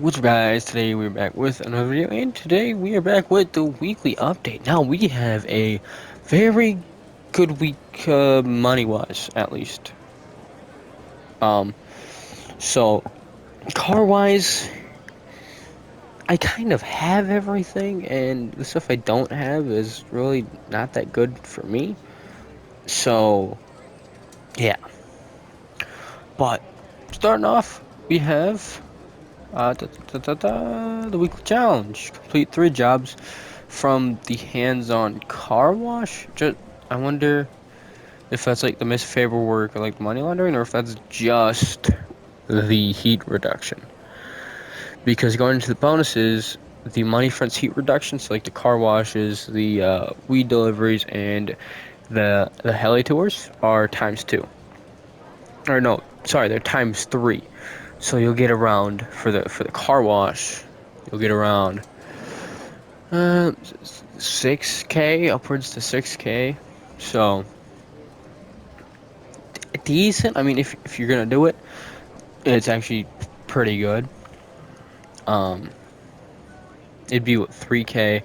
What's up, guys? Today we're back with another video, and today we are back with the weekly update. Now we have a very good week, money-wise, at least. Um, so car-wise, I kind of have everything, and the stuff I don't have is really not that good for me. So yeah, but starting off, we have the weekly challenge. Complete 3 jobs from the hands-on car wash. I wonder if that's like the missed favor work or like money laundering, or if that's just the heat reduction. Because going into the bonuses, the money front's heat reduction, so like the car washes, the weed deliveries, and the heli tours are ×2. Or no, sorry, they're ×3. So you'll get around for the car wash. You'll get around 6K, upwards to 6K. So decent. I mean, if you're gonna do it, it's actually pretty good. Um, it'd be what, 3K,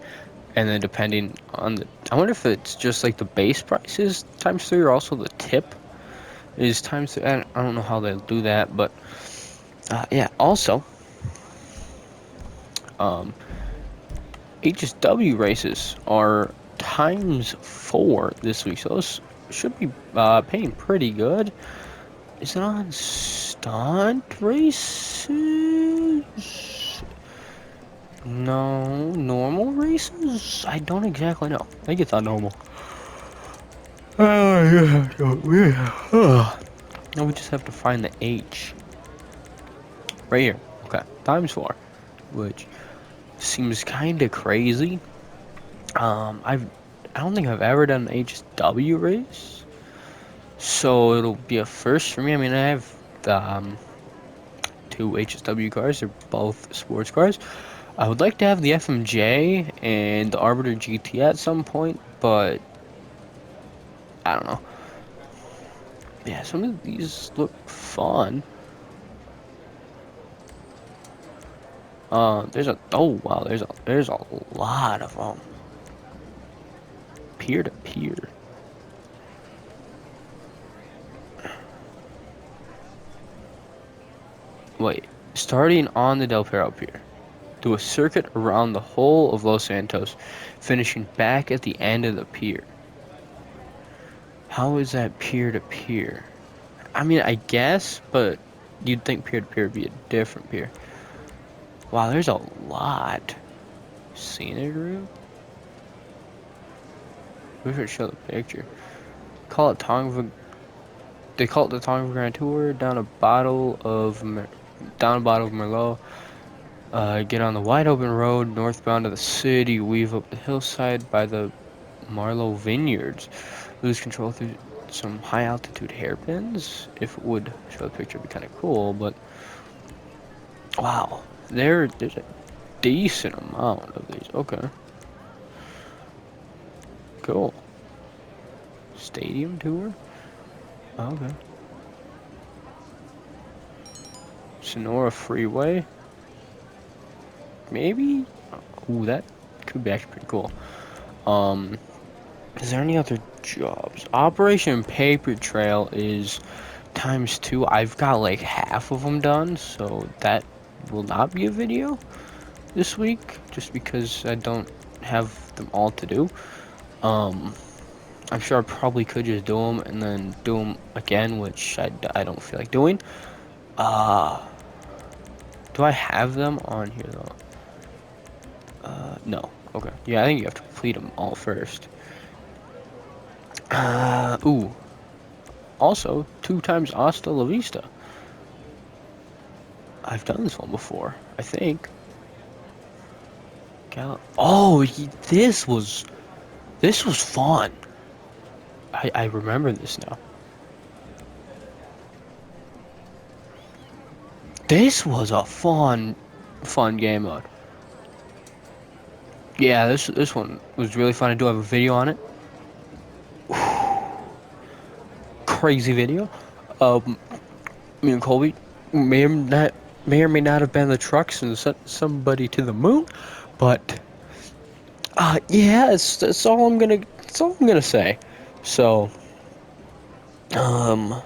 and then depending on I wonder if it's just like the base price is ×3, or also the tip is ×3. I don't know how they'll do that, but yeah. Also, um, HSW races are ×4 this week, so those should be paying pretty good. Is it on stunt races? No, normal races? I don't exactly know. I think it's on normal. Yeah, now we just have to find the H. Right here. Okay, ×4, which seems kind of crazy. I don't think I've ever done an HSW race, so it'll be a first for me. I mean, I have the 2 HSW cars. They're both sports cars. I would like to have the FMJ and the Arbiter GT at some point, but I don't know. Yeah, some of these look fun. There's a wow, there's a lot of them. Peer to peer. Wait, starting on the Del Perro Pier, do a circuit around the whole of Los Santos, finishing back at the end of the pier. How is that peer to peer? I mean, I guess, but you'd think peer to peer would be a different peer. Wow, there's a lot. Scenic route? We should show the picture. Call it Tonga. They call it the Tonga Grand Tour. Down a bottle of Merlot. Get on the wide open road northbound to the city. Weave up the hillside by the Marlowe Vineyards. Lose control through some high altitude hairpins. If it would show the picture, it'd be kind of cool. But wow, there's a decent amount of these. Okay, cool. Stadium tour. Okay. Sonora Freeway. Maybe. Ooh, that could be actually pretty cool. Is there any other jobs? Operation Paper Trail is ×2. I've got like half of them done, so that will not be a video this week, just because I don't have them all to do. I'm sure I probably could just do them and then do them again, which I don't feel like doing. Do I have them on here though? No. Okay. Yeah, I think you have to complete them all first. Ooh. Also, 2 times Hasta La Vista. I've done this one before, I think. Oh, this was fun. I remember this now. This was a fun game mode. Yeah, this one was really fun. I do have a video on it. Crazy video. Me and Colby may or may or may not have been the trucks and sent somebody to the moon, but yeah, that's all I'm gonna say. So, um,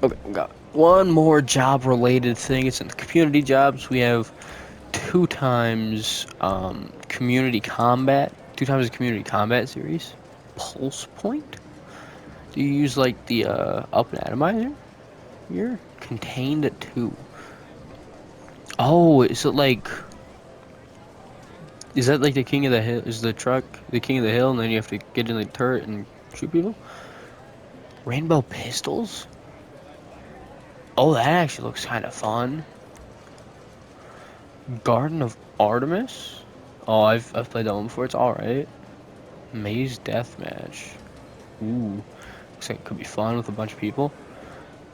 okay, we got one more job-related thing. It's in the community jobs. We have two times the community combat series. Pulse point. Do you use like the up and atomizer? You're contained at 2. Oh, is it like? Is that like the king of the hill? Is the truck the king of the hill, and then you have to get in the turret and shoot people? Rainbow pistols? Oh, that actually looks kind of fun. Garden of Artemis? Oh, I've played that one before. It's all right. Maze Deathmatch. Ooh, looks like it could be fun with a bunch of people.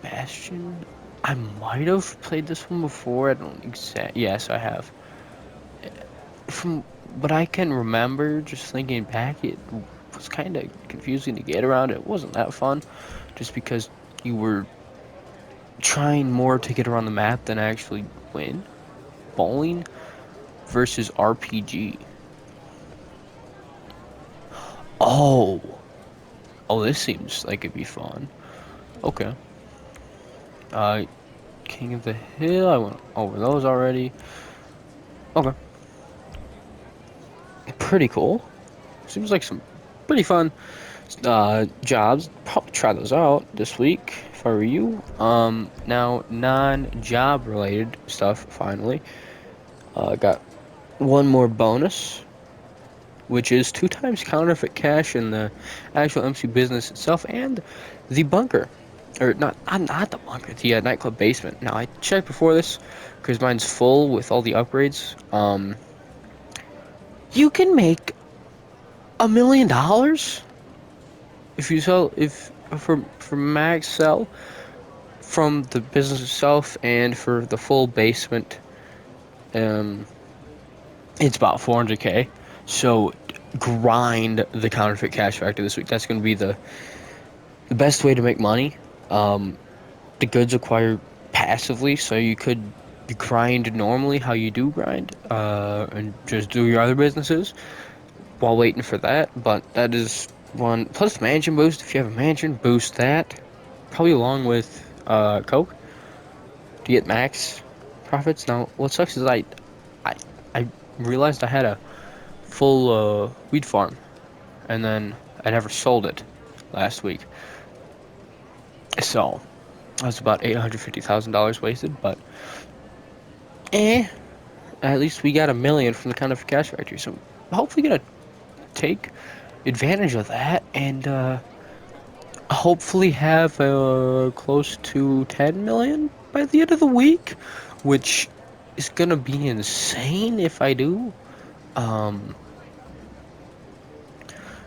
Bastion. I might have played this one before. I don't exact. Yes, I have. From what I can remember, just thinking back, it was kind of confusing to get around. It wasn't that fun, just because you were trying more to get around the map than actually win. Bowling versus RPG. Oh, oh, this seems like it'd be fun. Okay. Uh, King of the Hill. I went over those already. Okay. Pretty cool. Seems like some pretty fun jobs. Probably try those out this week if I were you. Now non-job related stuff. Finally, got one more bonus, which is 2 times counterfeit cash in the actual MC business itself and the bunker, or not the bunker, the nightclub basement. Now I checked before this because mine's full with all the upgrades. You can make $1 million if you sell if for max sell from the business itself, and for the full basement it's about 400k. So grind the counterfeit cash factor this week. That's going to be the best way to make money. The goods acquire passively, so you could grind normally how you do grind, and just do your other businesses while waiting for that. But that is one plus mansion boost. If you have a mansion, boost that probably along with Coke to get max profits. Now, what sucks is I, I realized I had a full weed farm, and then I never sold it last week. So that's about $850,000 wasted. But at least we got $1 million from the kind of cash factory. So hopefully gonna take advantage of that, and hopefully have close to 10 million by the end of the week, which is gonna be insane if I do. Um,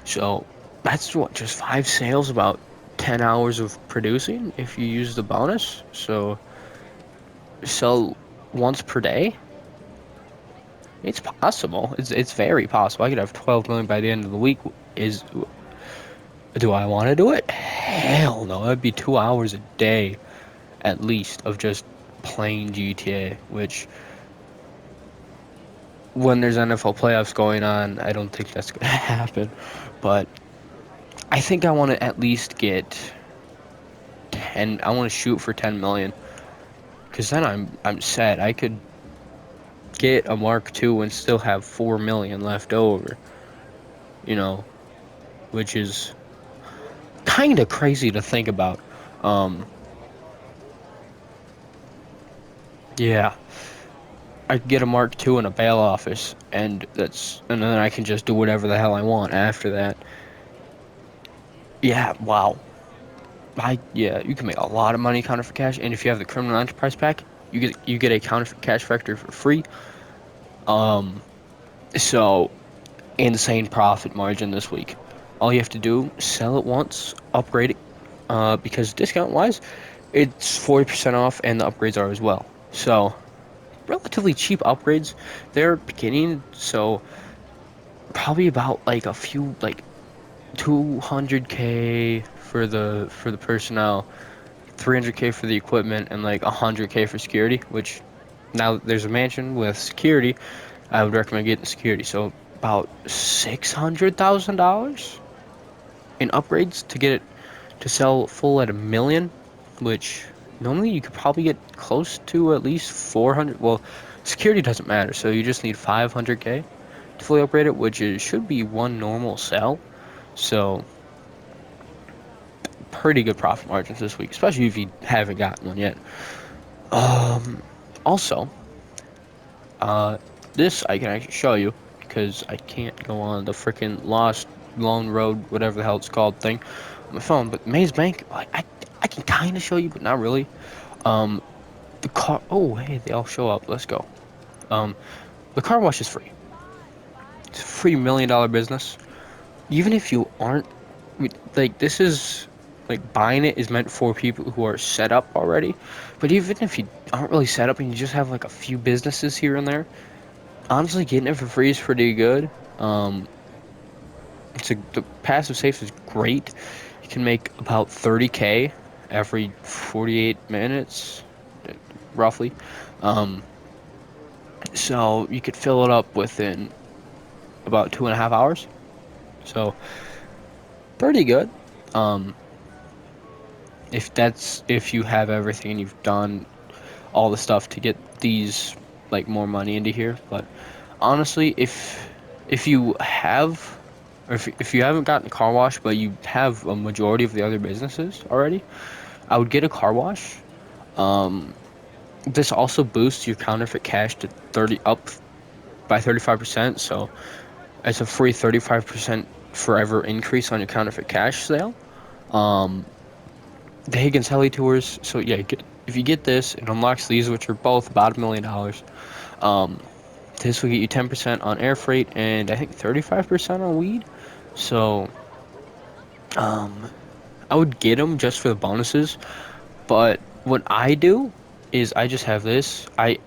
so that's what, just 5 sales, about 10 hours of producing if you use the bonus. So sell once per day. It's possible. It's very possible. I could have 12 million by the end of the week. Do I want to do it? Hell no. That'd be 2 hours a day at least of just playing GTA, which when there's NFL playoffs going on, I don't think that's going to happen. But I think I want to at least get 10. I want to shoot for 10 million, because then I'm set. I could get a Mark II and still have 4 million left over, you know, which is kind of crazy to think about. Yeah, I could get a Mark II in a bail office, and then I can just do whatever the hell I want after that. Yeah, wow. Yeah, you can make a lot of money counterfeit cash, and if you have the criminal enterprise pack, you get a counterfeit cash factor for free. So insane profit margin this week. All you have to do, sell it once, upgrade it, because discount wise, it's 40% off, and the upgrades are as well. So relatively cheap upgrades. They're beginning, so probably about like a few, like 200K for the personnel, 300K for the equipment, and like 100K for security. Which now there's a mansion with security. I would recommend getting security. So about $600,000 in upgrades to get it to sell full at 1 million, which normally you could probably get close to at least 400. Well, security doesn't matter, so you just need 500K to fully upgrade it, which should be one normal sell. So pretty good profit margins this week, especially if you haven't gotten one yet. Also, this I can actually show you because I can't go on the freaking Lost Lone Road, whatever the hell it's called thing, on my phone. But Maze Bank, I can kind of show you, but not really. Um, the car. Oh, hey, they all show up. Let's go. Um, the car wash is free. It's a free $1 million business. Even if you aren't, like, this is like buying it is meant for people who are set up already. But even if you aren't really set up and you just have like a few businesses here and there, honestly, getting it for free is pretty good. Um, the passive safe is great. You can make about 30K every 48 minutes, roughly. Um, so you could fill it up within about 2.5 hours. So pretty good. Um, if you have everything and you've done all the stuff to get these like more money into here. But honestly, if you have or if you haven't gotten a car wash but you have a majority of the other businesses already, I would get a car wash. Um, this also boosts your counterfeit cash to 30 up by 35%, so it's a free 35% forever increase on your counterfeit cash sale. Um, the Higgins Heli Tours. So yeah, if you get this, it unlocks these, which are both about $1 million. Um, this will get you 10% on air freight and I think 35% on weed. So, um, I would get them just for the bonuses. But what I do is I just have this. I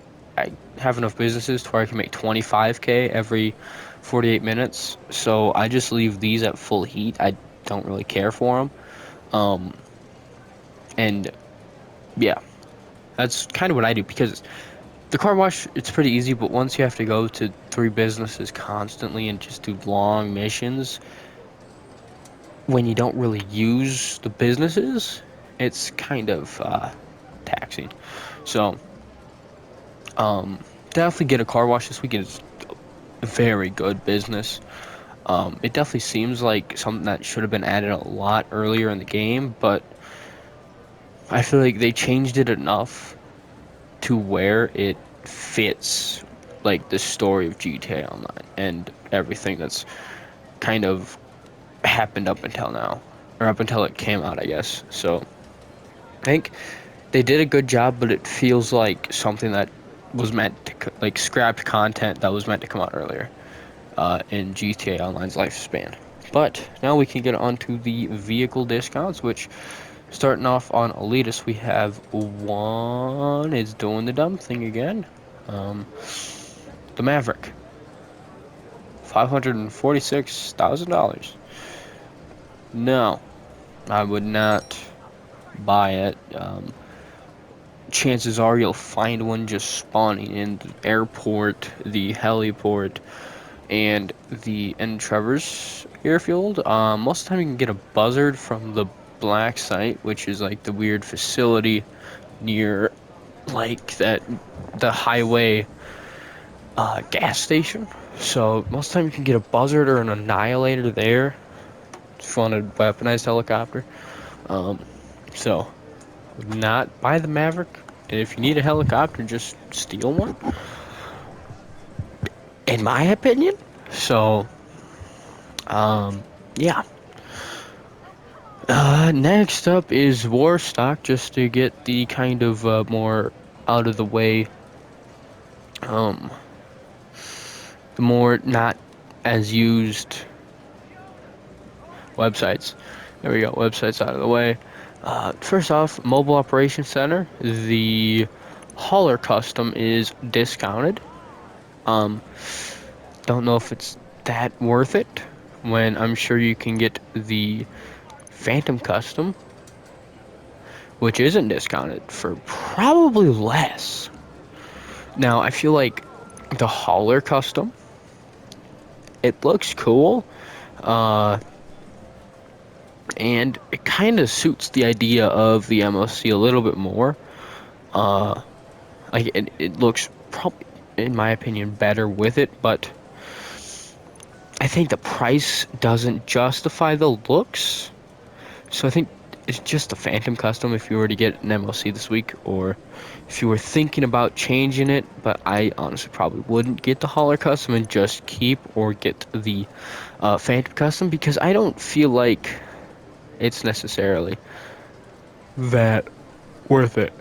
have enough businesses to where I can make 25K every 48 minutes. So I just leave these at full heat. I don't really care for them. Um, and yeah, that's kind of what I do because the car wash, it's pretty easy, but once you have to go to 3 businesses constantly and just do long missions, when you don't really use the businesses, it's kind of taxing. So, definitely get a car wash this week. It's a very good business. It definitely seems like something that should have been added a lot earlier in the game, but I feel like they changed it enough to where it fits like the story of GTA Online and everything that's kind of happened up until now, or up until it came out, I guess. So I think they did a good job, but it feels like something that was meant to like scrapped content that was meant to come out earlier in GTA Online's lifespan. But now we can get on to the vehicle discounts, which starting off on Elitist, we have one is doing the dumb thing again. Um, the Maverick, $546,000. No, I would not buy it. Chances are you'll find one just spawning in the airport, the heliport, and the Trevor's airfield. Most of the time you can get a buzzard from the black site, which is like the weird facility near like the highway gas station. So most of the time you can get a buzzard or an annihilator there. If you want a weaponized helicopter. So would not buy the Maverick. And if you need a helicopter, just steal one. In my opinion. So, yeah. Next up is Warstock, just to get the kind of more out of the way, um, the more not as used websites. There we go, websites out of the way. First off, Mobile Operations Center, the hauler custom is discounted. Um, don't know if it's that worth it, when I'm sure you can get the Phantom Custom, which isn't discounted, for probably less. Now, I feel like the Hauler Custom, it looks cool, uh, and it kind of suits the idea of the MOC a little bit more. Uh, like it looks probably, in my opinion, better with it, but I think the price doesn't justify the looks. So I think it's just the Phantom Custom if you were to get an MLC this week, or if you were thinking about changing it, but I honestly probably wouldn't get the Hauler Custom and just keep or get the Phantom Custom, because I don't feel like it's necessarily that worth it.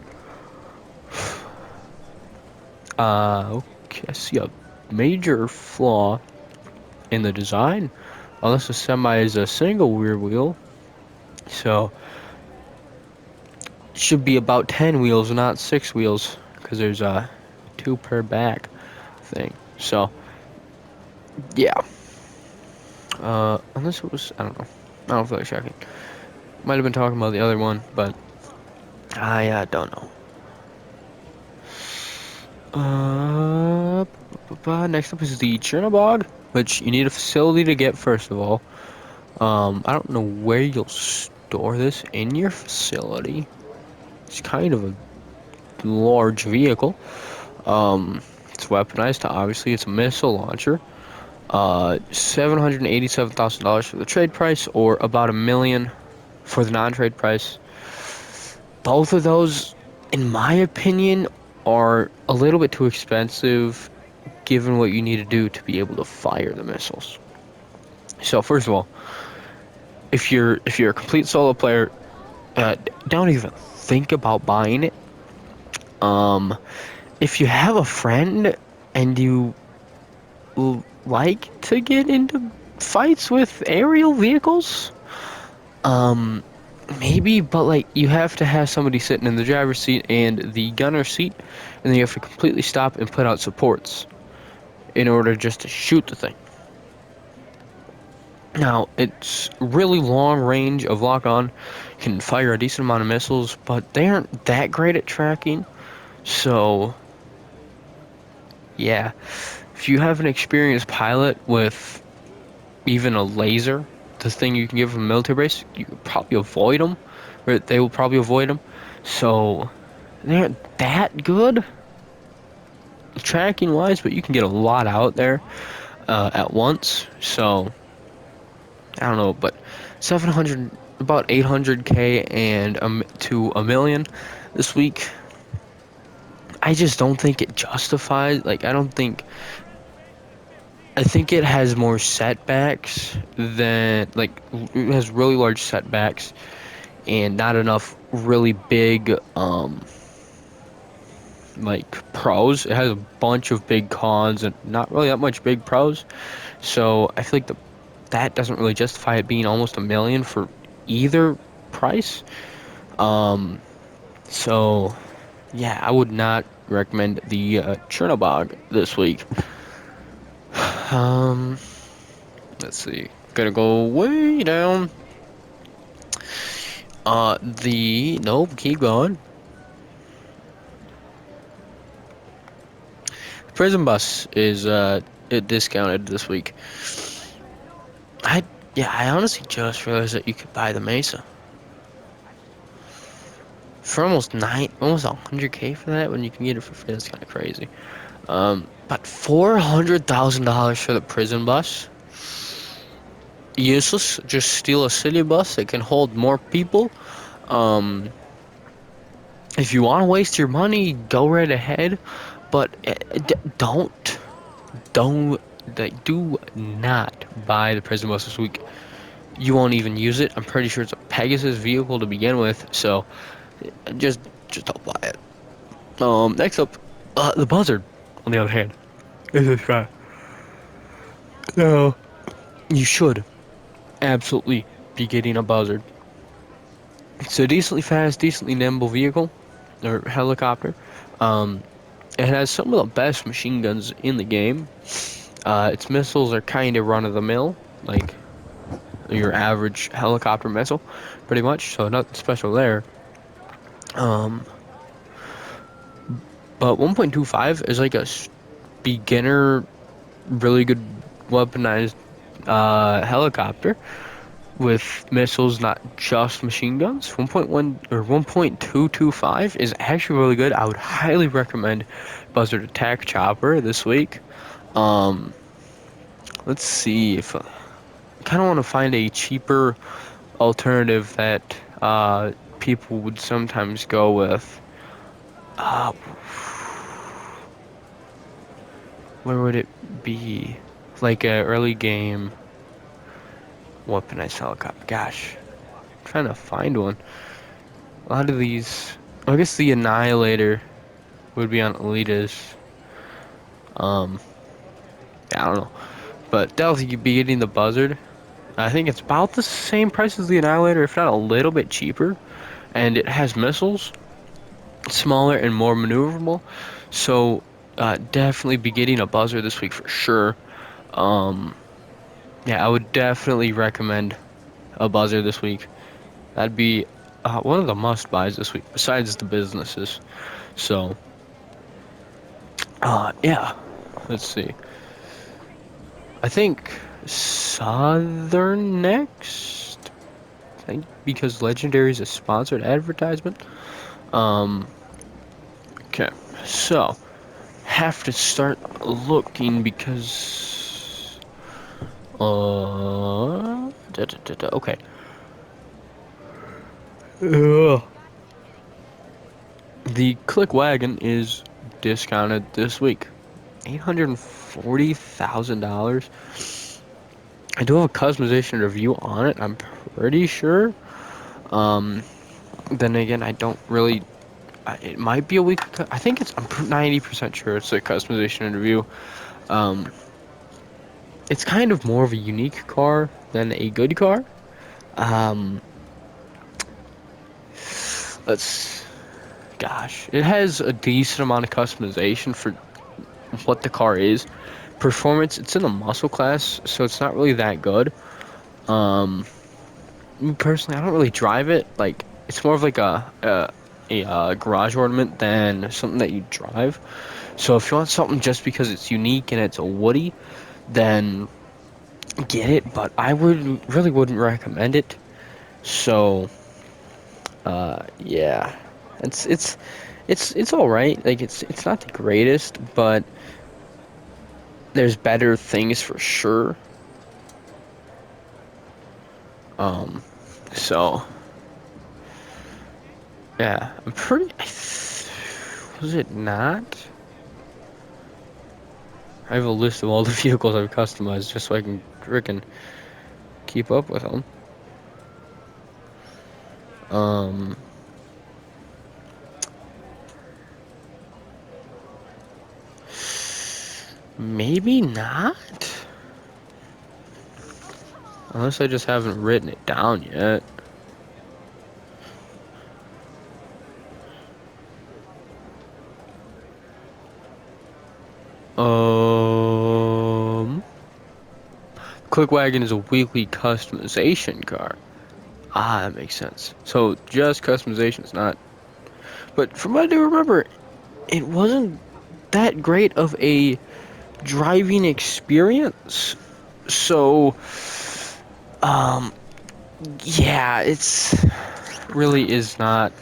Okay, I see a major flaw in the design, unless the semi is a single rear wheel. So it should be about 10 wheels, not 6 wheels, because there's a 2 per back thing. So yeah, unless it was, I don't know. I don't feel like checking. Might have been talking about the other one, but I don't know. Next up is the Chernobog, which you need a facility to get first of all. I don't know where you'll store this in your facility. It's kind of a large vehicle. It's weaponized. Obviously, it's a missile launcher. $787,000 for the trade price, or about $1 million for the non-trade price. Both of those, in my opinion, are a little bit too expensive, given what you need to do to be able to fire the missiles. So first of all, if you're a complete solo player, don't even think about buying it. If you have a friend and you like to get into fights with aerial vehicles, maybe, but like you have to have somebody sitting in the driver's seat and the gunner seat, and then you have to completely stop and put out supports in order just to shoot the thing. Now, it's really long range of lock-on, can fire a decent amount of missiles, but they aren't that great at tracking. So yeah, if you have an experienced pilot with even a laser, the thing you can give from a military base, you could probably avoid them, or they will probably avoid them. So they aren't that good tracking wise, but you can get a lot out there at once. So I don't know, but 700, about 800K and to $1 million this week. I just don't think it justifies. Like, I think it has more setbacks than, like, it has really large setbacks and not enough really big, like, pros. It has a bunch of big cons and not really that much big pros. So I feel like that doesn't really justify it being almost $1 million for either price. So yeah, I would not recommend the Chernobog this week. Let's see. Gonna go way down. Nope, keep going. Prison Bus is discounted this week. I honestly just realized that you could buy the Mesa for almost 100K for that when you can get it for free. That's kind of crazy. But $400,000 for the Prison Bus. Useless. Just steal a city bus that can hold more people. If you want to waste your money, go right ahead. But do not buy the Prison Bus this week. You won't even use it. I'm pretty sure it's a Pegasus vehicle to begin with, so just don't buy it. Next up, the Buzzard, on the other hand, is this guy. So you should absolutely be getting a Buzzard. It's a decently fast, decently nimble vehicle, or helicopter. It has some of the best machine guns in the game. Its missiles are kind of run-of-the-mill, like your average helicopter missile, pretty much. So nothing special there. Um, but 1.25 is like a beginner, really good weaponized helicopter with missiles, not just machine guns. 1.1 or 1.225 is actually really good. I would highly recommend Buzzard Attack Chopper this week. Um, let's see if I kind of want to find a cheaper alternative that people would sometimes go with. Uh, where would it be? Like a early game weaponized helicopter. Gosh, I'm trying to find one. A lot of these, I guess the Annihilator would be on Elita's. Um, yeah, I don't know, but definitely you'd be getting the Buzzard. I think it's about the same price as the Annihilator, if not a little bit cheaper, and it has missiles, smaller and more maneuverable. So definitely be getting a Buzzard this week for sure. Um, yeah, I would definitely recommend a Buzzard this week. That'd be one of the must buys this week, besides the businesses. So, yeah, let's see. I think Southern next. I think because Legendary is a sponsored advertisement. Um, okay, so have to start looking because okay. Ugh. The Click Wagon is discounted this week. $840,000. I do have a customization review on it, I'm pretty sure. Then again, I don't really. It might be a week. I think it's. I'm 90% sure it's a customization review. Um, it's kind of more of a unique car than a good car. Um, let's. Gosh, it has a decent amount of customization for what the car is. Performance, it's in the muscle class, so it's not really that good. Um, Me personally, I don't really drive it. Like, it's more of like a garage ornament than something that you drive. So if you want something just because it's unique and it's a Woody, then get it. But I would really wouldn't recommend it. So, yeah, it's all right. Like it's not the greatest, but there's better things for sure. Um, so yeah, I'm pretty. Was it not? I have a list of all the vehicles I've customized just so I can frickin' keep up with them. Um, Maybe not. Unless I just haven't written it down yet. Um, Click Wagon is a weekly customization car. Ah, that makes sense. So just customization is not. But from what I do remember, it wasn't that great of a driving experience. So, um, yeah, it's really is not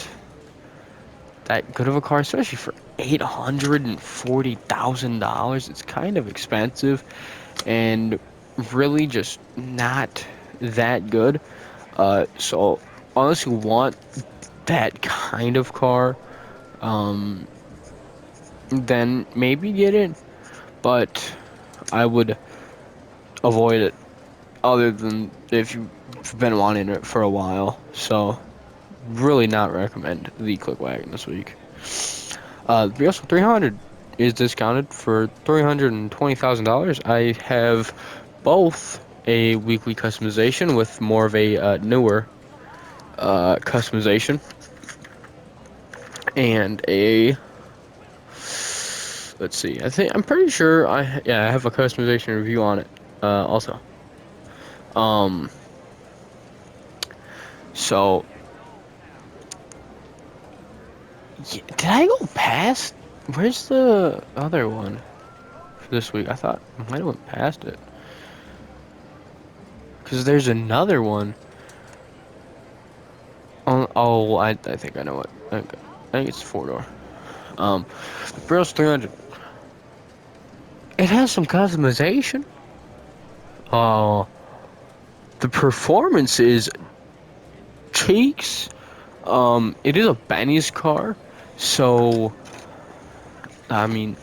that good of a car, especially for $840,000. It's kind of expensive and really just not that good. So unless you want that kind of car, um, then maybe get it. But I would avoid it. Other than if you've been wanting it for a while. So really not recommend the Click Wagon this week. The Brioso 300 is discounted for $320,000. I have both a weekly customization with more of a newer customization and a, let's see, I'm pretty sure I have a customization review on it also. Um So, yeah, did I go past? Where's the other one for this week? I thought I might have went past it. Because there's another one. Oh, I think I know what. I think it's 4-door. Bros 300. It has some customization. Uh, the performance is cheeks. It is a Benny's car, so I mean,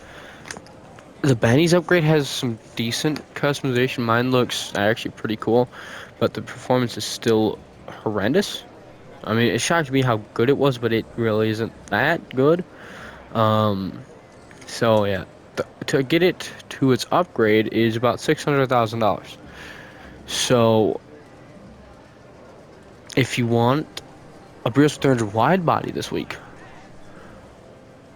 the Benny's upgrade has some decent customization. Mine looks actually pretty cool, but the performance is still horrendous. I mean, it shocked me how good it was, but it really isn't that good. So yeah, to get it to its upgrade is about $600,000. So if you want a Brioche 300 wide body this week,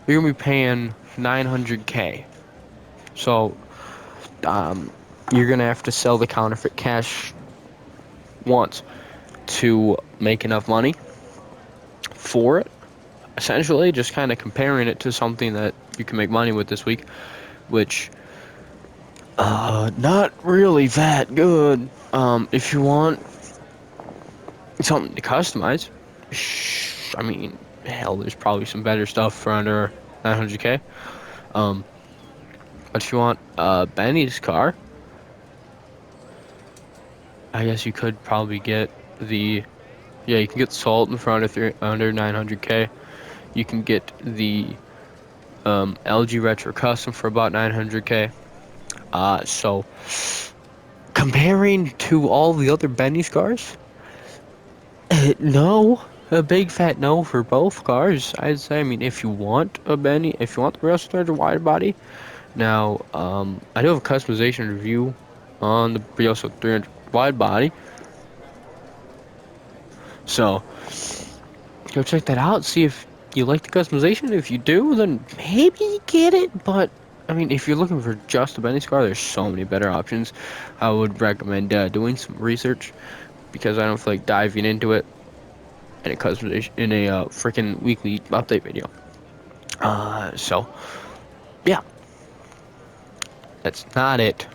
you're gonna be paying 900K. So you're gonna have to sell the counterfeit cash once to make enough money for it. Essentially, just kind of comparing it to something that you can make money with this week, which not really that good. If you want something to customize, I mean, hell, there's probably some better stuff for under 900K. But if you want Benny's car, I guess you could probably get the, yeah, you can get the Sultan for under 900K. You can get the LG Retro Custom for about 900K. So comparing to all the other Benny's cars, no, a big fat no for both cars. I'd say. I mean, if you want a Benny, if you want the Brioche 300 wide body, now I do have a customization review on the Brioche 300 wide body, so go check that out. See if you like the customization. If you do, then maybe get it. But I mean, if you're looking for just a Benny's car, there's so many better options. I would recommend doing some research because I don't feel like diving into it in a customization in a freaking weekly update video. So yeah, that's not it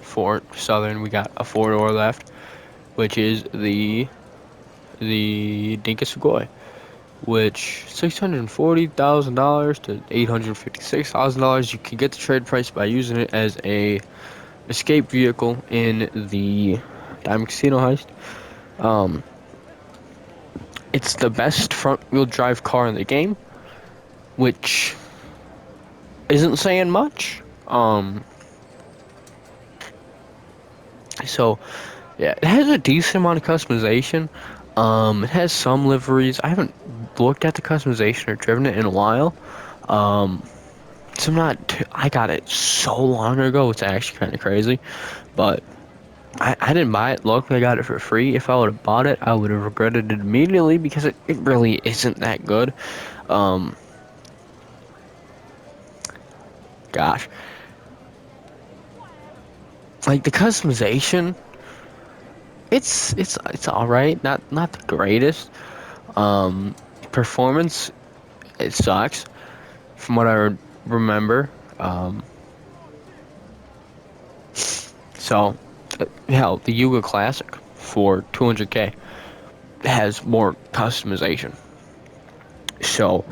for Southern. We got a 4-door left, which is the Dinka Sugoi, which $640,000 to $856,000. You can get the trade price by using it as a escape vehicle in the Diamond Casino heist. It's the best front-wheel drive car in the game, which isn't saying much. So yeah, it has a decent amount of customization. It has some liveries. I haven't looked at the customization or driven it in a while. So I'm not. I got it so long ago. It's actually kind of crazy, but I didn't buy it. Luckily, I got it for free. If I would have bought it, I would have regretted it immediately because it really isn't that good. Gosh, like the customization, it's all right. Not the greatest. Performance, it sucks from what I remember. So hell, the Yuga Classic for 200K has more customization. So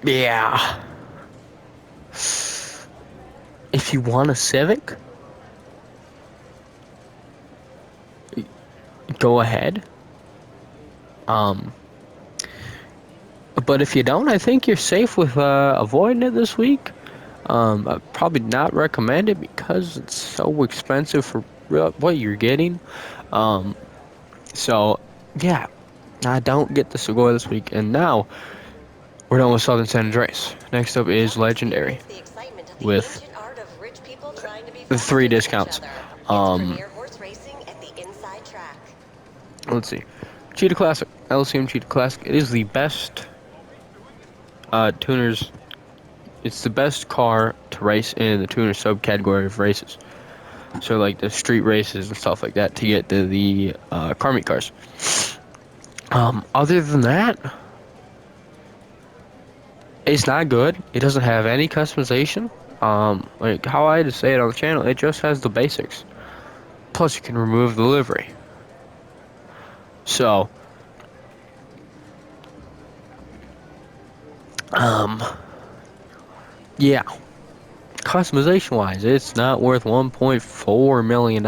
yeah, if you want a Civic, go ahead. But if you don't, I think you're safe with avoiding it this week. I'd probably not recommend it because it's so expensive for what you're getting. So yeah, I don't get the Sequoia this week. And now we're done with Southern San Andreas. Next up is Legendary with the 3 discounts. Let's see. Cheetah Classic, LCM Cheetah Classic. It is the best tuners. It's the best car to race in the tuner subcategory of races. So like the street races and stuff like that to get to the car meet cars. Other than that, it's not good. It doesn't have any customization. Like how I had to say it on the channel, it just has the basics. Plus, you can remove the livery. So, um, yeah, customization wise, it's not worth $1.4 million.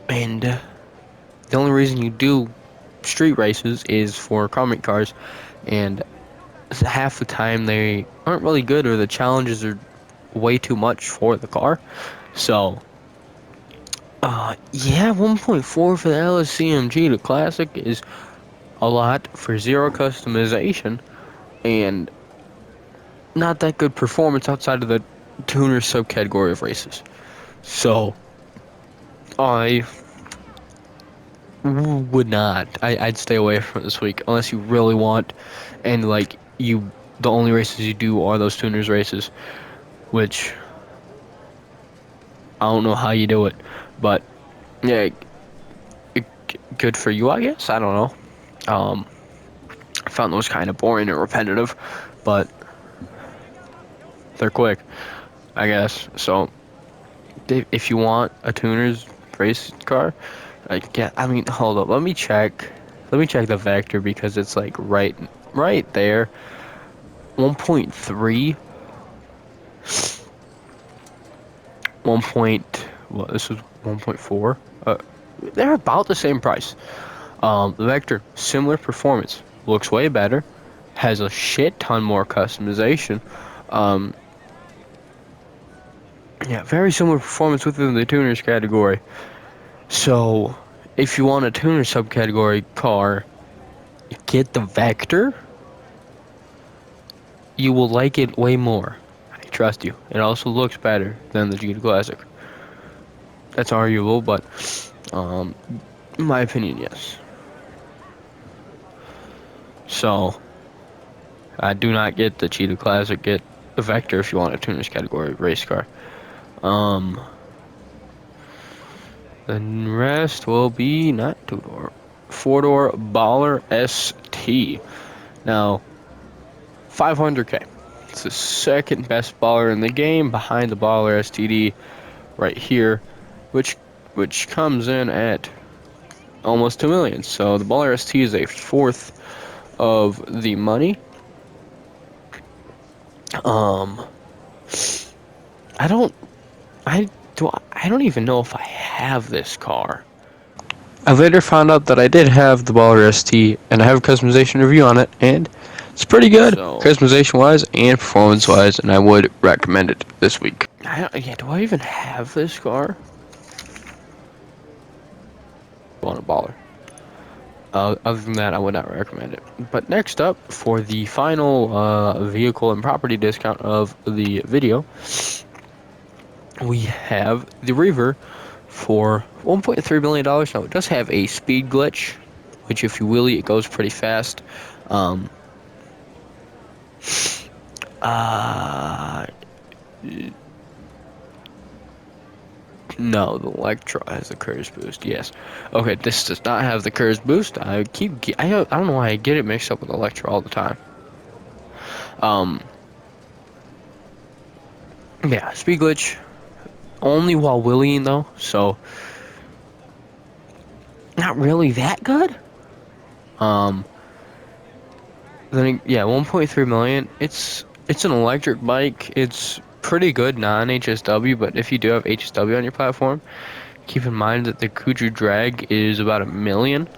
And the only reason you do street races is for comic cars, and half the time they aren't really good, or the challenges are way too much for the car. So, yeah, 1.4 for the LSCMG. The Classic is a lot for zero customization and not that good performance outside of the tuner subcategory of races. So, I would not. I'd stay away from it this week unless you really want, and like the only races you do are those tuners races, which I don't know how you do it, but yeah, good for you, I guess. I don't know. I found those kind of boring and repetitive, but they're quick, I guess. So if you want a tuner's race car, like yeah, I mean, hold up, let me check. Let me check the Vector because it's like right there. 1.3, 1. Well, this was 1.4. They're about the same price. The Vector, similar performance, looks way better, has a shit ton more customization. Um, yeah, very similar performance within the tuners category. So, if you want a tuner subcategory car, get the Vector. You will like it way more. I trust you. It also looks better than the GT Classic. That's arguable, but um, in my opinion, yes. So, I do not get the Cheetah Classic. Get the Vector if you want a tuners category race car. The rest will be not two-door, four-door Baller ST. Now, 500K. It's the second best baller in the game behind the Baller STD right here, which comes in at almost 2 million. So the Baller ST is a fourth of the money. Um, I don't, I don't even know if I have this car. I later found out that I did have the Baller ST, and I have a customization review on it, and it's pretty good, so, customization-wise and performance-wise, and I would recommend it this week. Yeah, do I even have this car? On a Baller. Other than that, I would not recommend it. But next up, for the final vehicle and property discount of the video, we have the Reaver for $1.3 million. Now, it does have a speed glitch, which if you wheelie, it goes pretty fast. No, the Electra has the Curse boost. Yes. Okay, this does not have the Curse boost. I don't know why I get it mixed up with Electra all the time. Yeah, speed glitch only while wheeling though, so not really that good. Then yeah, 1.3 million. It's an electric bike. It's pretty good non-HSW, but if you do have HSW on your platform, keep in mind that the Kuju drag is about 1 million.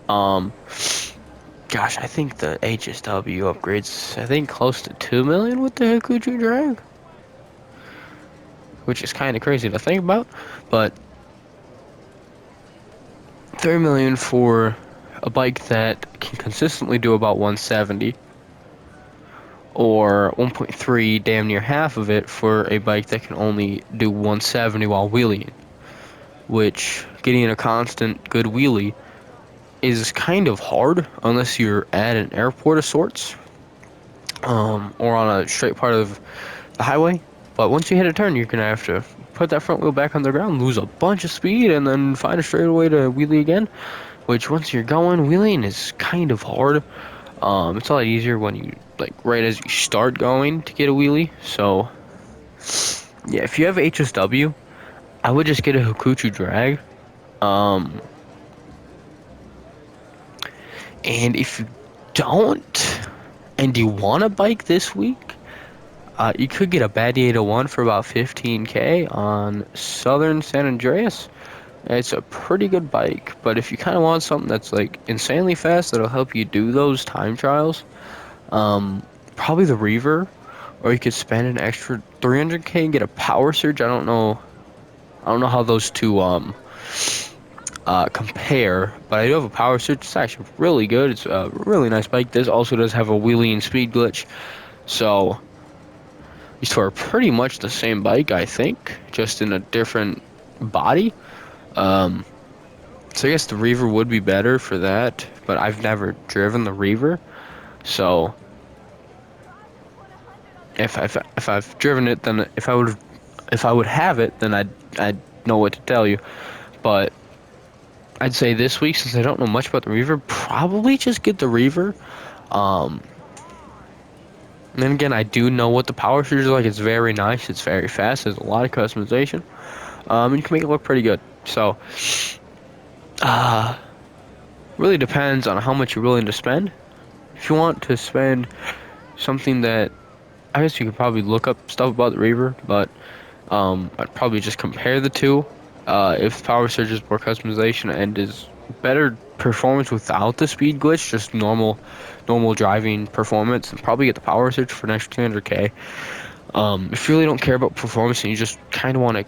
Gosh, I think the HSW upgrades, I think close to 2 million with the Kuju drag, which is kind of crazy to think about, but 3 million for a bike that can consistently do about 170, or 1.3, damn near half of it for a bike that can only do 170 while wheeling, which getting a constant good wheelie is kind of hard unless you're at an airport of sorts, or on a straight part of the highway. But once you hit a turn, you're gonna have to put that front wheel back on the ground, lose a bunch of speed, and then find a straightaway to wheelie again. Which once you're going, wheeling is kind of hard. It's a lot easier when you like right as you start going to get a wheelie. So yeah, if you have HSW, I would just get a Hakuchu drag. Um, and if you don't, and you want a bike this week, you could get a Baddy 801 for about 15K on Southern San Andreas. It's a pretty good bike, but if you kind of want something that's like insanely fast that'll help you do those time trials, probably the Reaver, or you could spend an extra 300K and get a Power Surge. I don't know how those two compare, but I do have a Power Surge. It's actually really good. It's a really nice bike. This also does have a wheelie and speed glitch, so these two are pretty much the same bike, I think, just in a different body. So I guess the Reaver would be better for that, but I've never driven the Reaver, so if I've driven it, then if I would have it, then I'd know what to tell you. But I'd say this week, since I don't know much about the Reaver, probably just get the Reaver. And then again, I do know what the Power Surge is like. It's very nice. It's very fast. There's a lot of customization. And you can make it look pretty good. So, really depends on how much you're willing to spend. If you want to spend something that, I guess you could probably look up stuff about the Reaver, but I'd probably just compare the two. If Power Surge is more customization and is better performance without the speed glitch, just normal driving performance, and probably get the Power Surge for an extra 200K. If you really don't care about performance and you just kind of want to,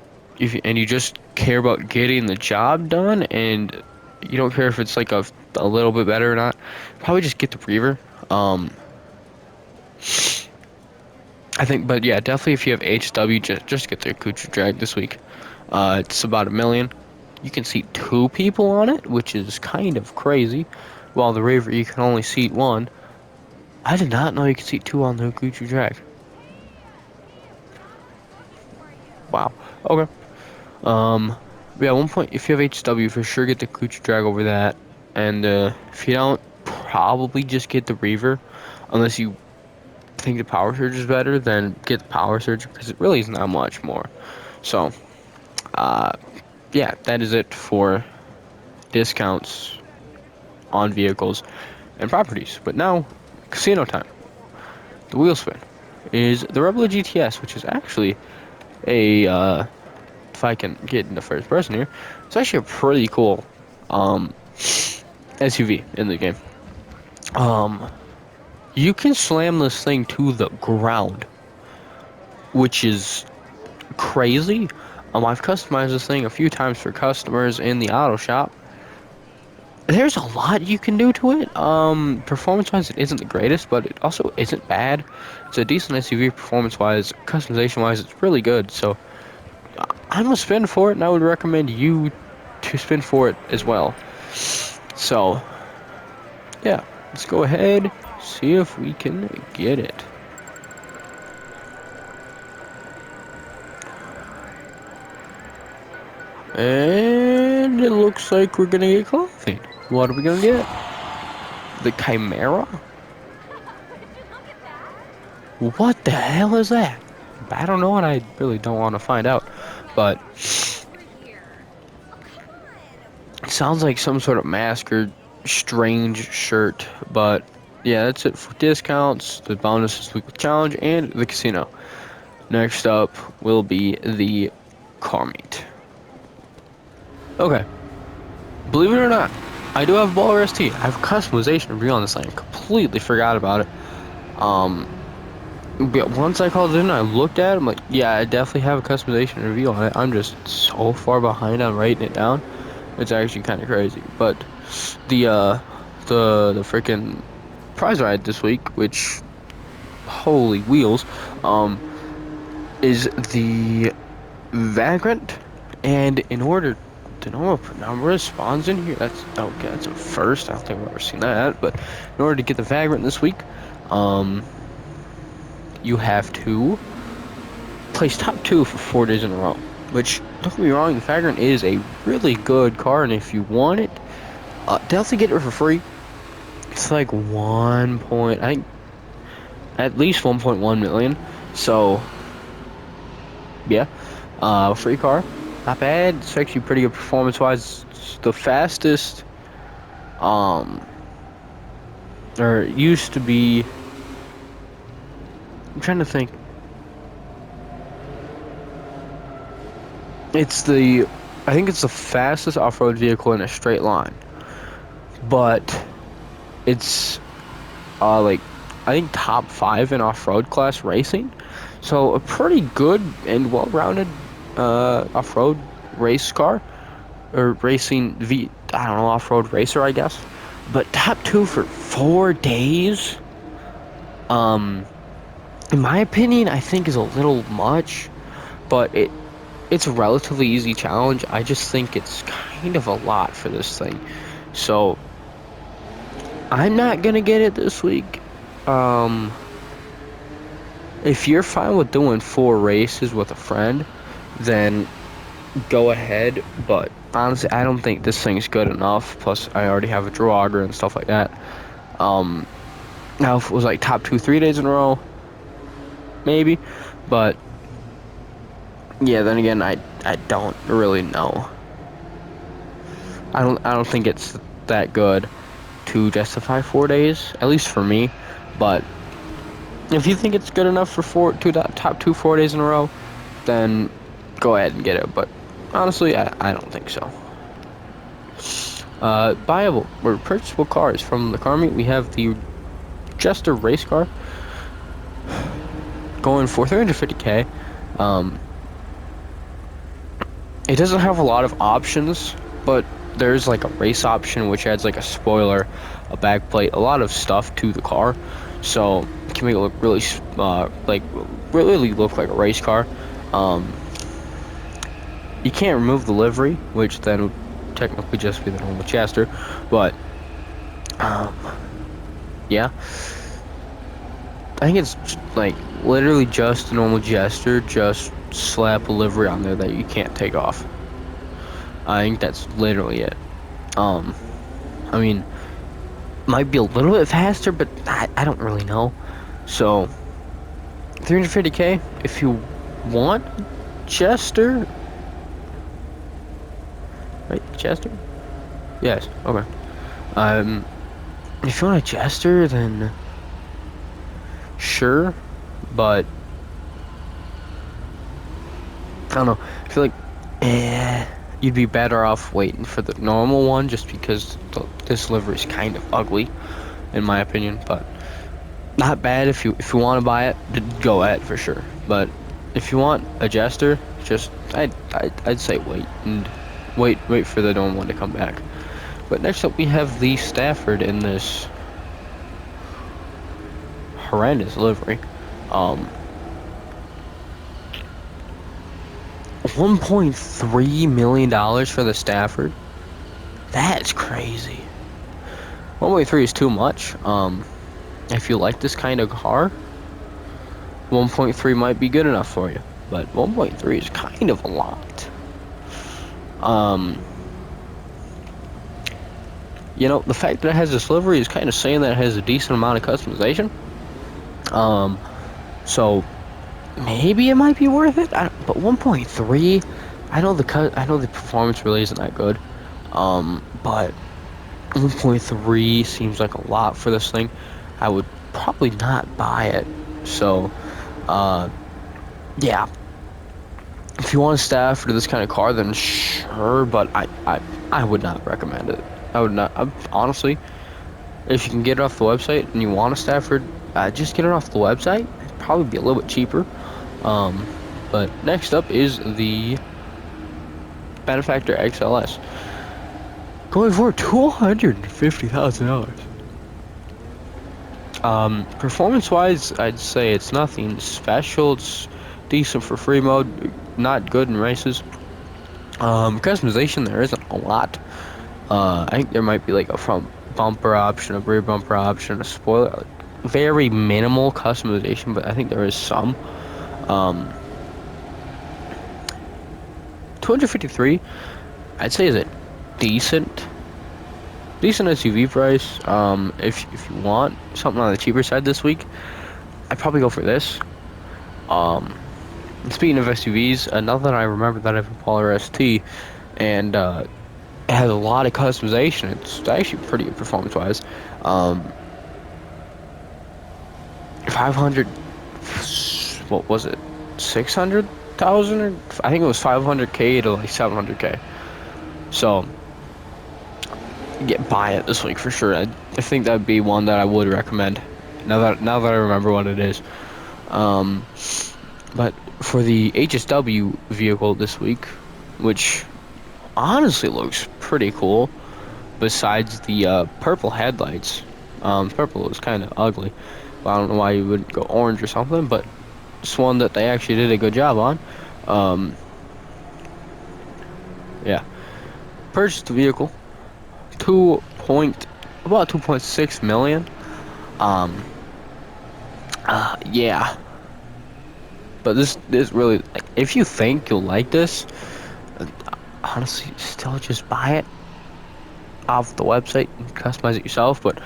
and you just care about getting the job done, and you don't care if it's like a little bit better or not, probably just get the Reaver. I think, but yeah, definitely if you have HW, just get the Hakuchu drag this week. It's about $1 million. You can seat 2 people on it, which is kind of crazy. While the Reaver, you can only seat 1. I did not know you could seat 2 on the Hakuchu drag. Wow. Okay. Yeah, at one point, if you have HW, for sure get the Hakuchu drag over that. And if you don't, probably just get the Reaver, unless you think the Power Surge is better, then get the Power Surge, because it really is not much more. So, yeah, that is it for discounts on vehicles and properties. But now, casino time. The wheel spin is the Rebel GTS, which is actually a, if I can get into first person here, it's actually a pretty cool SUV in the game. You can slam this thing to the ground, which is crazy. I've customized this thing a few times for customers in the auto shop. There's a lot you can do to it. Performance-wise, it isn't the greatest, but it also isn't bad. It's a decent SUV performance-wise. Customization-wise, it's really good. So I'm gonna spin for it, and I would recommend you to spin for it as well. So yeah, let's go ahead, see if we can get it. And it looks like we're gonna get clothing. What are we gonna get? The Chimera? What the hell is that? I don't know, and I really don't want to find out. But it sounds like some sort of mask or strange shirt. But yeah, that's it for discounts, the bonuses, weekly challenge, and the casino. Next up will be the car meet. Okay. Believe it or not, I do have Baller ST. I have customization review on this thing. I completely forgot about it. But once I called in, I looked at it. I'm like, yeah, I definitely have a customization review on it. I'm just so far behind on writing it down. It's actually kind of crazy. But the freaking prize ride this week, which holy wheels, is the Vagrant, and in order to know what number of spawns in here, that's okay. That's a first. I don't think I've ever seen that. But in order to get the Vagrant this week, you have to placed top 2 for 4 days in a row. Which, don't get me wrong, the Vagrant is a really good car, and if you want it, definitely get it for free. It's like I think at least 1.1 million. So yeah, free car, not bad. It's actually pretty good performance-wise. It's the fastest, or it used to be. I'm trying to think. I think it's the fastest off-road vehicle in a straight line, but it's like I think top 5 in off-road class racing. So a pretty good and well-rounded off-road race car, or I don't know, off-road racer, I guess. But top 2 for 4 days, in my opinion, I think is a little much, but it's a relatively easy challenge. I just think it's kind of a lot for this thing. So I'm not gonna get it this week. If you're fine with doing 4 races with a friend, then go ahead. But honestly, I don't think this thing's good enough. Plus, I already have a Draugr and stuff like that. Now if it was like top 2, 3 days in a row, maybe. But yeah, then again, I don't really know. I don't think it's that good to justify 4 days, at least for me. But if you think it's good enough for top 2, 4 days in a row, then go ahead and get it. But honestly, I don't think so. Buyable or purchasable cars from the car meet. We have the Jester race car going for 350K. It doesn't have a lot of options, but there's like a race option which adds like a spoiler, a back plate, a lot of stuff to the car, so it can make it look really really look like a race car. You can't remove the livery, which then would technically just be the normal Jester, but yeah, I think it's like literally just a normal Jester, just slap a livery on there that you can't take off. I think that's literally it. I mean, might be a little bit faster, but I don't really know. So 350K if you want Jester. Right, Jester? Yes, okay. If you want a Jester, then sure, but I don't know. I feel like you'd be better off waiting for the normal one, just because this livery is kind of ugly, in my opinion. But not bad if you want to buy it. Go ahead for sure. But if you want a Jester, just I'd say wait for the normal one to come back. But next up we have the Stafford in this horrendous livery. $1.3 million for the Stafford. That's crazy. 1.3 is too much. If you like this kind of car, 1.3 might be good enough for you, but 1.3 is kind of a lot. You know, the fact that it has this livery is kind of saying that it has a decent amount of customization. So maybe it might be worth it. But 1.3, I know the performance really isn't that good. But 1.3 seems like a lot for this thing. I would probably not buy it. So, yeah. If you want a Stafford or this kind of car, then sure. But I would not recommend it. I would not. Honestly, if you can get it off the website and you want a Stafford, just get it off the website. It'd probably be a little bit cheaper. But next up is the Benefactor XLS, going for $250,000. Performance-wise, I'd say it's nothing special. It's decent for free mode, not good in races. Customization, there isn't a lot. I think there might be like a front bumper option, a rear bumper option, a spoiler. Like, very minimal customization, but I think there is some. 253, I'd say is a decent SUV price. If you want something on the cheaper side this week, I'd probably go for this. Speaking of SUVs, now that I remember that I have a Polar ST, and it has a lot of customization. It's actually pretty good performance-wise. 500, what was it? 600,000, or I think it was 500K to like 700K. So, buy it this week for sure. I think that'd be one that I would recommend. Now that I remember what it is. But for the HSW vehicle this week, which honestly looks pretty cool, besides the purple headlights. Purple is kind of ugly. Well, I don't know why you wouldn't go orange or something, but it's one that they actually did a good job on. Yeah. Purchased the vehicle. About 2.6 million. Yeah. But this really, if you think you'll like this, honestly, still just buy it off the website and customize it yourself. But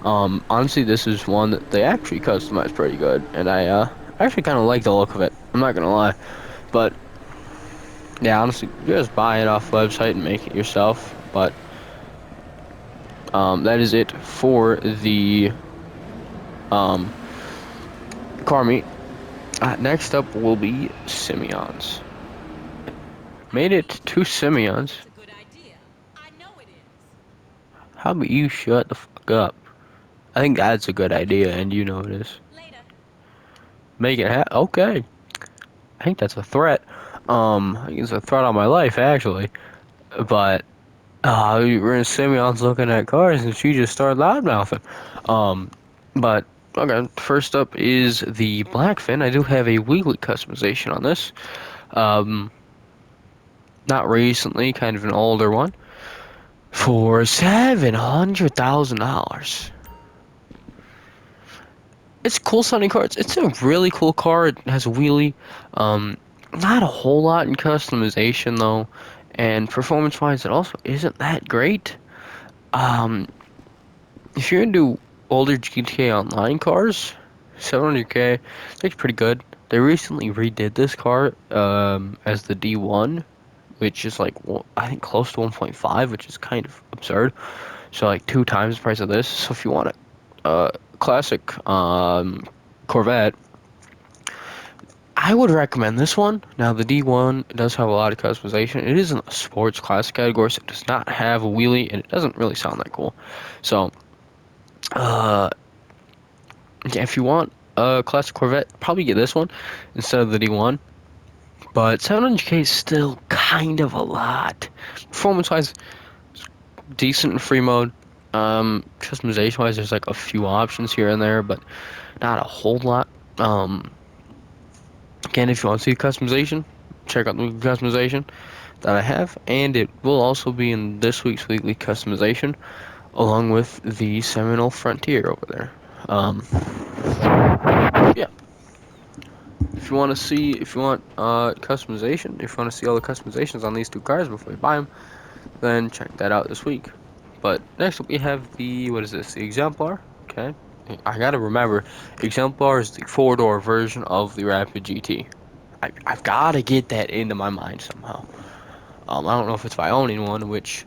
honestly, this is one that they actually customized pretty good, and I actually kind of like the look of it. I'm not gonna lie, but yeah, honestly, just buy it off the website and make it yourself. But that is it for the car meet. Next up will be Simeon's. Made it to Simeon's. That's a good idea. I know it is. How about you shut the fuck up? I think that's a good idea, and you know it is. Later. Make it okay. I think that's a threat. I think it's a threat on my life, actually. But, we're in Simeon's looking at cars, and she just started loudmouthing. But, okay, first up is the Blackfin. I do have a weekly customization on this. Not recently, kind of an older one. For $700,000. It's a cool sounding car. It's a really cool car. It has a wheelie. Not a whole lot in customization though, and performance-wise, it also isn't that great. If you're into older GTA Online cars, 700K, it's pretty good. They recently redid this car as the D1, which is like, well, I think close to 1.5, which is kind of absurd. So like 2 times the price of this. So if you want a classic Corvette, I would recommend this one. Now the D1 does have a lot of customization. It is in a sports classic category, so it does not have a wheelie, and it doesn't really sound that cool. So, yeah, if you want a classic Corvette, probably get this one instead of the D1. But 700K is still kind of a lot. Performance-wise, decent in free mode. Customization-wise, there's like a few options here and there, but not a whole lot. Again, if you want to see customization, check out the customization that I have, and it will also be in this week's weekly customization, along with the Seminole Frontier over there. Yeah. If you want customization, if you want to see all the customizations on these 2 cars before you buy them, then check that out this week. But next up we have the, what is this, the Exemplar. Okay, I gotta remember, Exemplar is the 4-door version of the Rapid GT. I've gotta get that into my mind somehow. I don't know if it's by owning one, which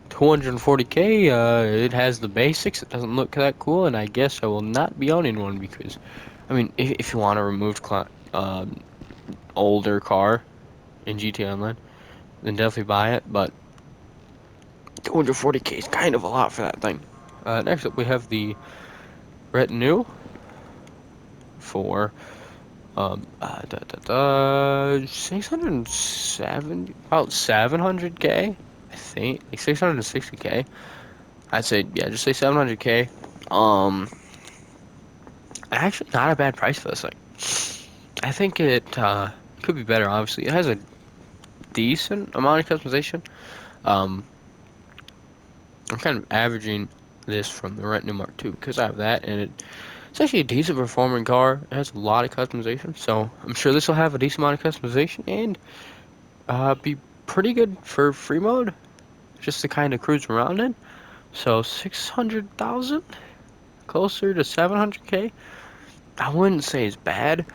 240K, it has the basics. It doesn't look that cool, and I guess I will not be owning one because, I mean, if you want a removed older car in GTA Online, then definitely buy it. But 240K is kind of a lot for that thing. Next up, we have the Retinue for 670, about 700K, I think, like 660K. I'd say, yeah, just say 700K. Actually, not a bad price for this thing. I think it could be better. Obviously, it has a decent amount of customization. I'm kind of averaging this from the Retinue Mark II because I have that, and it's actually a decent performing car. It has a lot of customization, so I'm sure this will have a decent amount of customization, and be pretty good for free mode, just to kind of cruise around in. So 600,000, closer to 700k. I wouldn't say it's bad.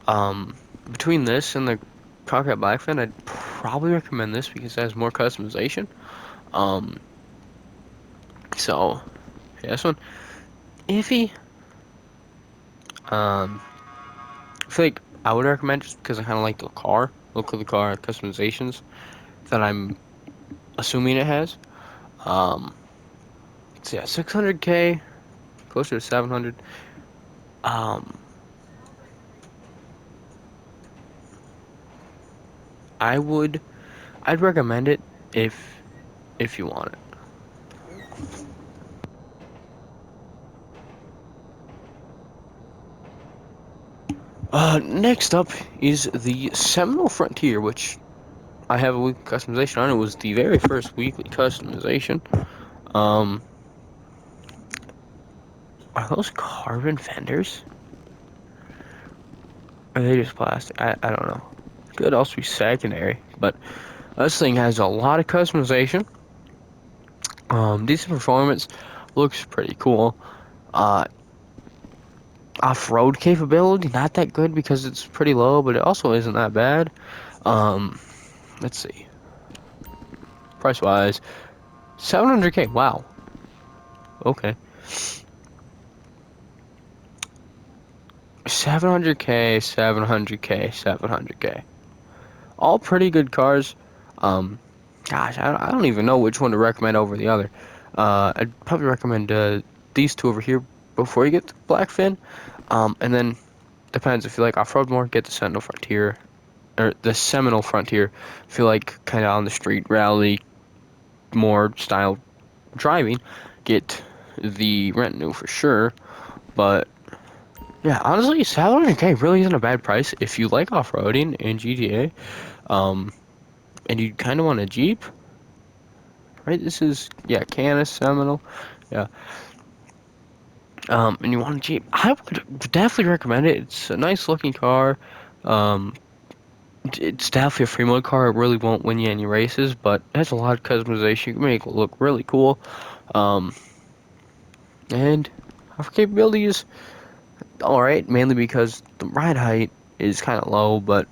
Um, Between this and the Cockpit Blackfin, I'd probably recommend this because it has more customization. Um, so yeah, this one iffy. I feel like I would recommend just because I kind of like the car, look of the car, customizations that I'm assuming it has. Um, so yeah, 600k, closer to 700. Um, I would, I'd recommend it if you want it. Next up is the Seminole Frontier, which I have a weekly customization on. It was the very first weekly customization. Um, are those carbon fenders? Or are they just plastic? I don't know. Could also be secondary, but this thing has a lot of customization. Decent performance, looks pretty cool. Uh, Off-road capability, not that good because it's pretty low, but it also isn't that bad. Um, let's see. Price-wise, 700k. Wow. Okay. 700k, 700k, 700k. All pretty good cars. Um, Gosh, I don't even know which one to recommend over the other. I'd probably recommend these two over here before you get the Blackfin. And then depends if you like off-road more, get the Sentinel Frontier or the Seminole Frontier. If you like kind of on the street rally more style driving, get the Rent New for sure. But yeah, honestly, 700k really isn't a bad price if you like off-roading in GTA. And you kind of want a Jeep, right? This is, yeah, Canis Seminole, yeah. And you want a Jeep, I would definitely recommend it. It's a nice looking car. Um, it's definitely a free mode car. It really won't win you any races, but it has a lot of customization. You can make it look really cool. Um, and for capabilities, alright, mainly because the ride height is kind of low, but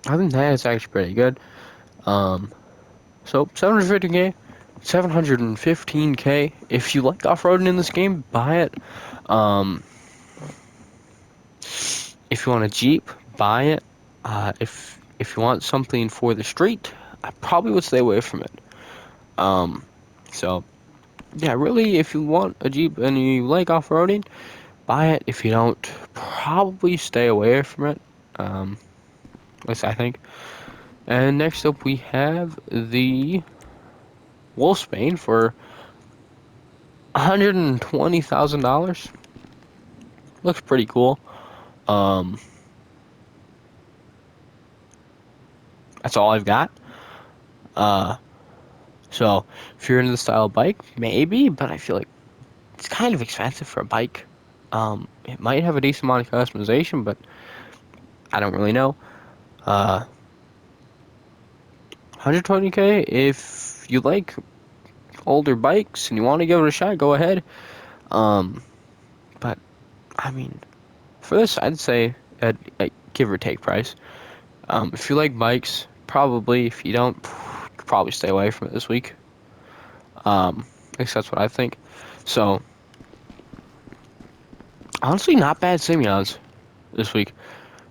other than that, it's actually pretty good. Um, so 750k, 715k. If you like off-roading in this game, buy it. Um, if you want a Jeep, buy it. If you want something for the street, I probably would stay away from it. Um, so yeah, really, if you want a Jeep and you like off-roading, buy it. If you don't, probably stay away from it. At least I think. And next up, we have the Wolfsbane for $120,000. Looks pretty cool. Um, that's all I've got. Uh, so if you're into the style of bike, maybe, but I feel like it's kind of expensive for a bike. It might have a decent amount of customization, but I don't really know. 120k. If you like older bikes and you want to give it a shot, go ahead. But I mean, for this, I'd say at give or take price. If you like bikes, probably. If you don't, probably stay away from it this week. At least that's what I think. So, honestly, not bad Simeons this week.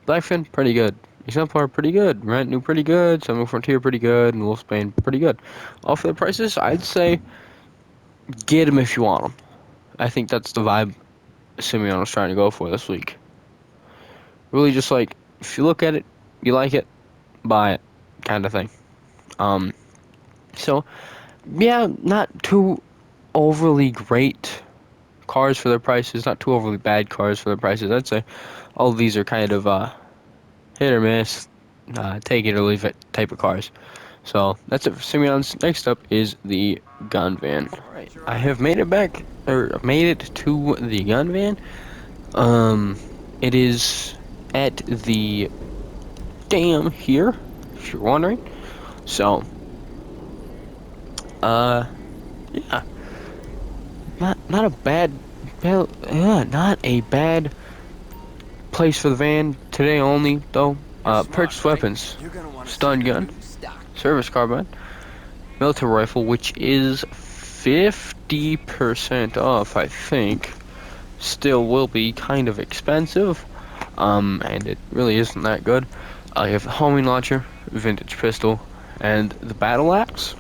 Blackfin, pretty good. Exemplar, pretty good. Rent New, pretty good. Seminole Frontier, pretty good. And Wolfsbane, pretty good. All for the prices, I'd say get them if you want them. I think that's the vibe Simeon was trying to go for this week. Really, just like if you look at it, you like it, buy it, kind of thing. Um, so yeah, not too overly great cars for their prices, not too overly bad cars for their prices. I'd say all of these are kind of hit or miss, take it or leave it type of cars. So that's it for Simeon's. Next up is the gun van. Alright, I have made it back, or made it to the gun van. It is at the dam here, if you're wondering. So, yeah, not a not a bad place for the van today only though. You're smart, Purchase right? weapons, You're gonna want to see stun the gun, new stock. service carbine, military rifle, which is 50% off, I think. Still will be kind of expensive, and it really isn't that good. You have the homing launcher, vintage pistol, and the battle axe,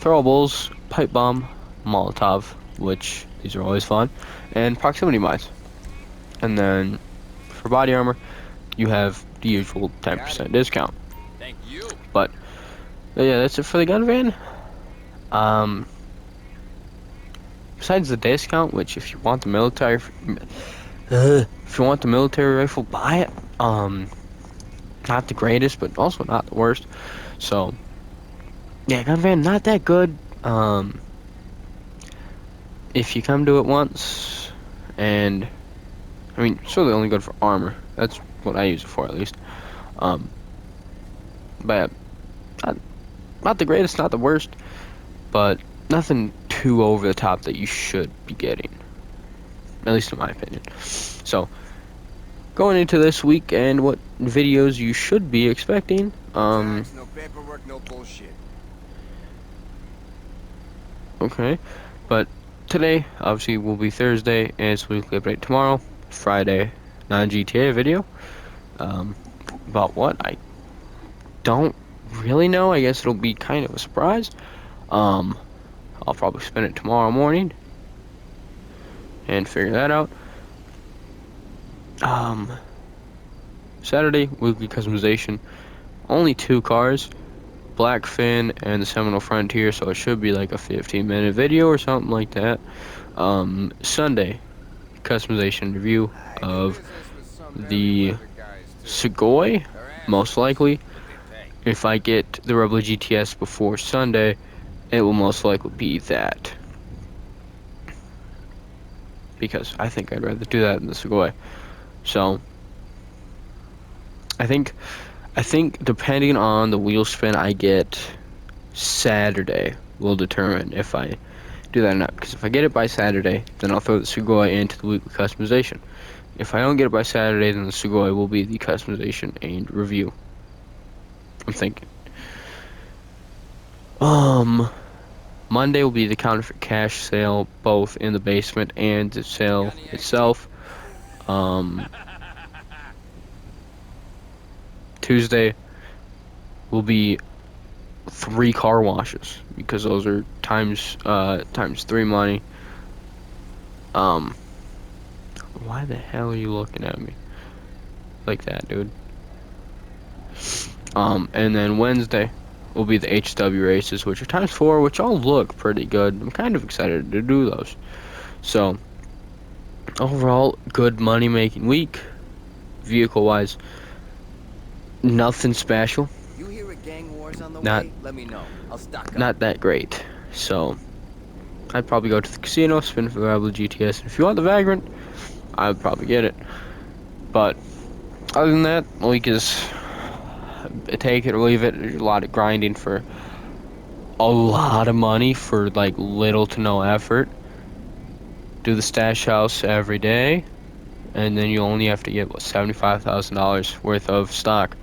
throwables, pipe bomb, Molotov, which these are always fun, and proximity mines. And then for body armor, you have the usual 10% discount. Thank you. But yeah, that's it for the gun van. Um, Besides the discount, which if you want the military, if you want the military rifle, buy it. Not the greatest, but also not the worst. So yeah, gun van not that good. If you come to it once, and I mean, it's really only good for armor. That's what I use it for, at least. Um, but not the greatest, not the worst, but nothing too over the top that you should be getting, at least in my opinion. So, going into this week and what videos you should be expecting, Tax, no paperwork, no bullshit. okay, but today, obviously, will be Thursday, and it's weekly update tomorrow, Friday, non-GTA video, about what, I don't really know. I guess it'll be kind of a surprise. I'll probably spend it tomorrow morning and figure that out. Saturday, weekly customization. Only 2 cars, Blackfin and the Seminole Frontier, so it should be like a 15-minute video or something like that. Sunday, customization review of the Sugoi, most likely. If I get the Rebel GTS before Sunday, it will most likely be that. Because I think I'd rather do that than the Sugoi. So, I think depending on the wheel spin I get Saturday will determine if I do that or not. Because if I get it by Saturday, then I'll throw the Sugoi into the weekly customization. If I don't get it by Saturday, then the Sugoi will be the customization and review. I'm thinking. Monday will be the counterfeit cash sale, both in the basement and the sale itself. Tuesday will be 3 car washes, because those are times 3 money. Why the hell are you looking at me like that, dude? And then Wednesday will be the HW races, which are times 4, which all look pretty good. I'm kind of excited to do those. So, overall, good money-making week. Vehicle-wise, nothing special. You hear a gang wars on the Not- way? Let me know. I'll stock up. Not that great. So, I'd probably go to the casino, spin for the Rebel GTS. And if you want the Vagrant, I would probably get it. But, other than that, the week is take it or leave it. There's a lot of grinding for a lot of money for like little to no effort. Do the stash house every day, and then you only have to get what, $75,000 worth of stock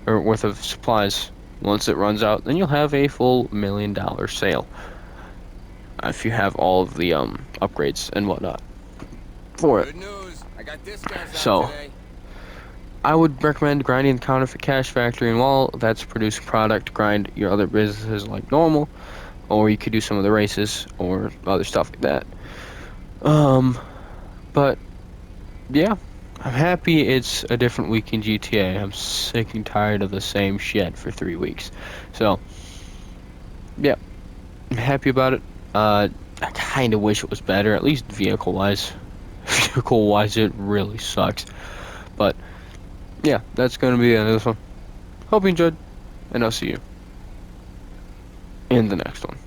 or worth of supplies. Once it runs out, then you'll have a full $1 million sale if you have all of the upgrades and whatnot for it. Good news. I got discounts So, out today. I would recommend grinding the Counterfeit Cash Factory, and while that's producing product, grind your other businesses like normal, or you could do some of the races or other stuff like that. But yeah, I'm happy it's a different week in GTA. I'm sick and tired of the same shit for 3 weeks. So yeah, I'm happy about it. I kind of wish it was better, at least vehicle-wise. Vehicle-wise, it really sucks. But yeah, that's going to be the end of this one. Hope you enjoyed, and I'll see you in the next one.